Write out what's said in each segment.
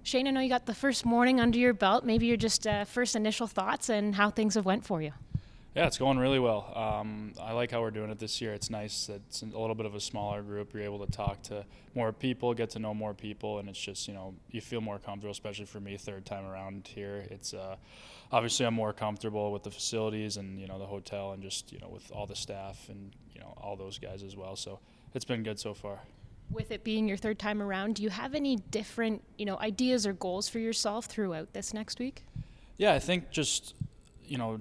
Shane, I know you got the first morning under your belt. Maybe your just first initial thoughts and how things have went for you. Yeah, it's going really well. I like how we're doing it this year. It's nice that it's a little bit of a smaller group. You're able to talk to more people, get to know more people, and it's just, you feel more comfortable, especially for me, third time around here. It's obviously I'm more comfortable with the facilities and, the hotel and just, with all the staff and, all those guys as well. So it's been good so far. With it being your third time around, do you have any different, ideas or goals for yourself throughout this next week? Yeah, I think just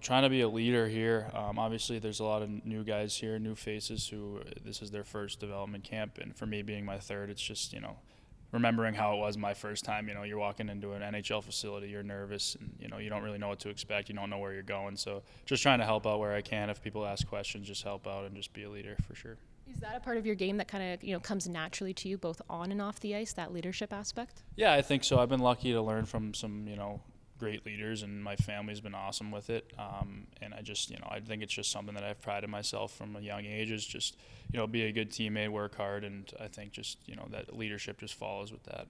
trying to be a leader here. Obviously, there's a lot of new guys here, new faces who this is their first development camp. And for me being my third, it's just, remembering how it was my first time. You're walking into an NHL facility, you're nervous, and, you don't really know what to expect. You don't know where you're going. So just trying to help out where I can. If people ask questions, just help out and just be a leader for sure. Is that a part of your game that kind of, comes naturally to you both on and off the ice, that leadership aspect? Yeah, I think so. I've been lucky to learn from some, great leaders, and my family's been awesome with it. And I just, I think it's just something that I've prided myself from a young age is just, be a good teammate, work hard, and I think just, that leadership just follows with that.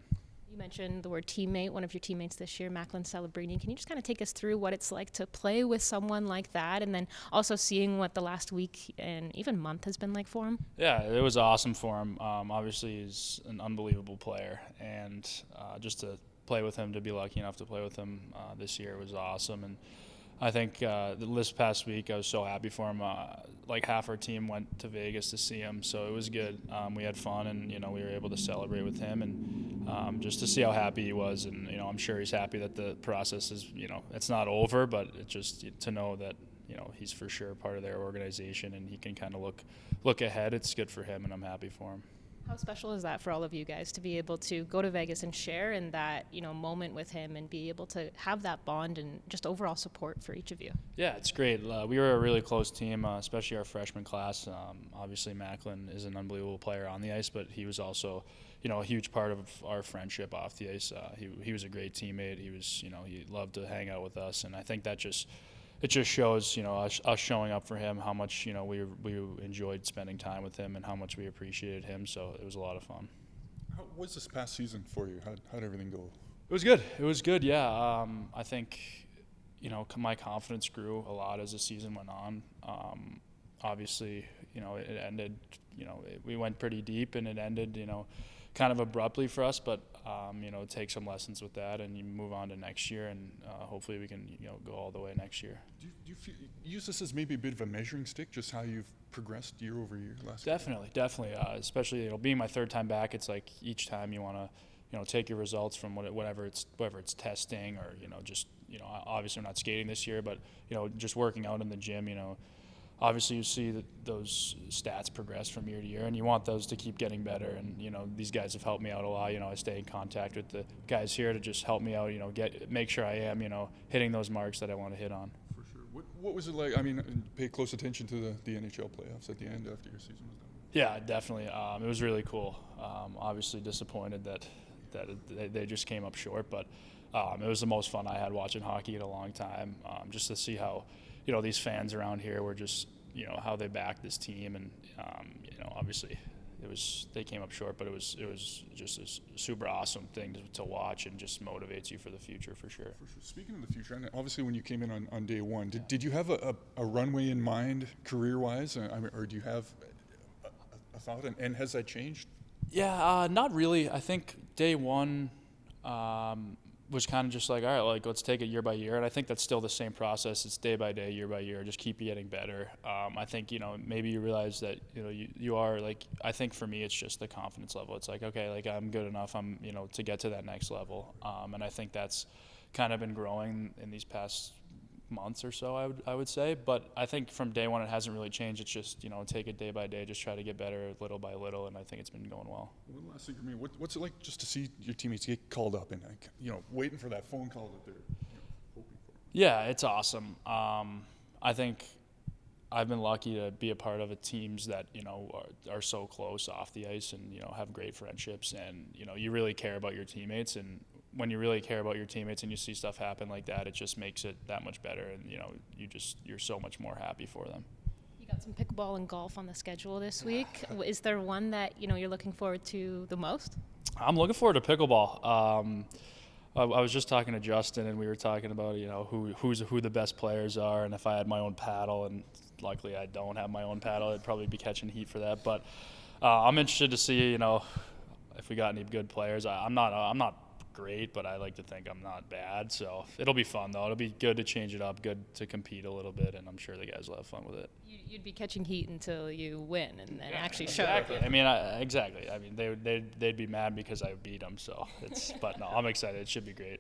You mentioned the word teammate, one of your teammates this year, Macklin Celebrini. Can you just kind of take us through what it's like to play with someone like that, and then also seeing what the last week and even month has been like for him? Yeah, it was awesome for him. Obviously, he's an unbelievable player, and just to play with him, to be lucky enough to play with him this year was awesome. And I think this past week I was so happy for him. Like half our team went to Vegas to see him, so it was good. We had fun, and we were able to celebrate with him, and just to see how happy he was. And I'm sure he's happy that the process is it's not over, but it just to know that he's for sure part of their organization and he can kind of look ahead. It's good for him, and I'm happy for him. How special is that for all of you guys to be able to go to Vegas and share in that, moment with him and be able to have that bond and just overall support for each of you? Yeah, it's great. We were a really close team, especially our freshman class. Obviously, Macklin is an unbelievable player on the ice, but he was also, a huge part of our friendship off the ice. He was a great teammate. He was, he loved to hang out with us, and I think that it just shows, us showing up for him, how much, we enjoyed spending time with him and how much we appreciated him. So it was a lot of fun. How was this past season for you? How'd everything go? It was good. It was good, yeah. I think, my confidence grew a lot as the season went on. Obviously, it ended, we went pretty deep and it ended, kind of abruptly for us, but take some lessons with that and you move on to next year, and hopefully we can go all the way next year. Do you use this as maybe a bit of a measuring stick, just how you've progressed year over year last year? Definitely. Especially being my third time back, it's like each time you want to take your results from whatever it's testing or just obviously we're not skating this year, but just working out in the gym. Obviously you see that those stats progress from year to year, and you want those to keep getting better. And these guys have helped me out a lot. I stay in contact with the guys here to just help me out. Make sure I am hitting those marks that I want to hit on. For sure. What was it like? I mean, pay close attention to the NHL playoffs at the end after your season was done. Yeah, definitely. It was really cool. Obviously disappointed that they just came up short, but it was the most fun I had watching hockey in a long time. Just to see how these fans around here were just, how they backed this team, and obviously they came up short, but it was just a super awesome thing to watch, and just motivates you for the future for sure. For sure. Speaking of the future, and obviously when you came in on day one, did you have a runway in mind career-wise, or do you have a thought, and has that changed? Yeah, not really. I think day one was kind of just like, all right, let's take it year by year. And I think that's still the same process. It's day by day, year by year, just keep getting better. I think, maybe you realize that, you are I think for me, it's just the confidence level. It's like, okay, I'm good enough. I'm, to get to that next level. And I think that's kind of been growing in these past months or so, I would say. But I think from day one, it hasn't really changed. It's just, take it day by day, just try to get better little by little, and I think it's been going well. One last thing for me, what's it like just to see your teammates get called up and, waiting for that phone call that they're hoping for? Yeah, it's awesome. I think I've been lucky to be a part of teams that, are so close off the ice and, have great friendships, and, you really care about your teammates. And when you really care about your teammates and you see stuff happen like that, it just makes it that much better, and you're so much more happy for them. You got some pickleball and golf on the schedule this week. Is there one that you're looking forward to the most? I'm looking forward to pickleball. I was just talking to Justin, and we were talking about who the best players are, and if I had my own paddle, and luckily I don't have my own paddle, I'd probably be catching heat for that. But I'm interested to see if we got any good players. I'm not great, but I like to think I'm not bad. So it'll be fun though. It'll be good to change it up, good to compete a little bit, and I'm sure the guys will have fun with it. You'd be catching heat until you win and actually show. Exactly. I mean, exactly. I mean, they'd be mad because I beat them. So but no, I'm excited. It should be great.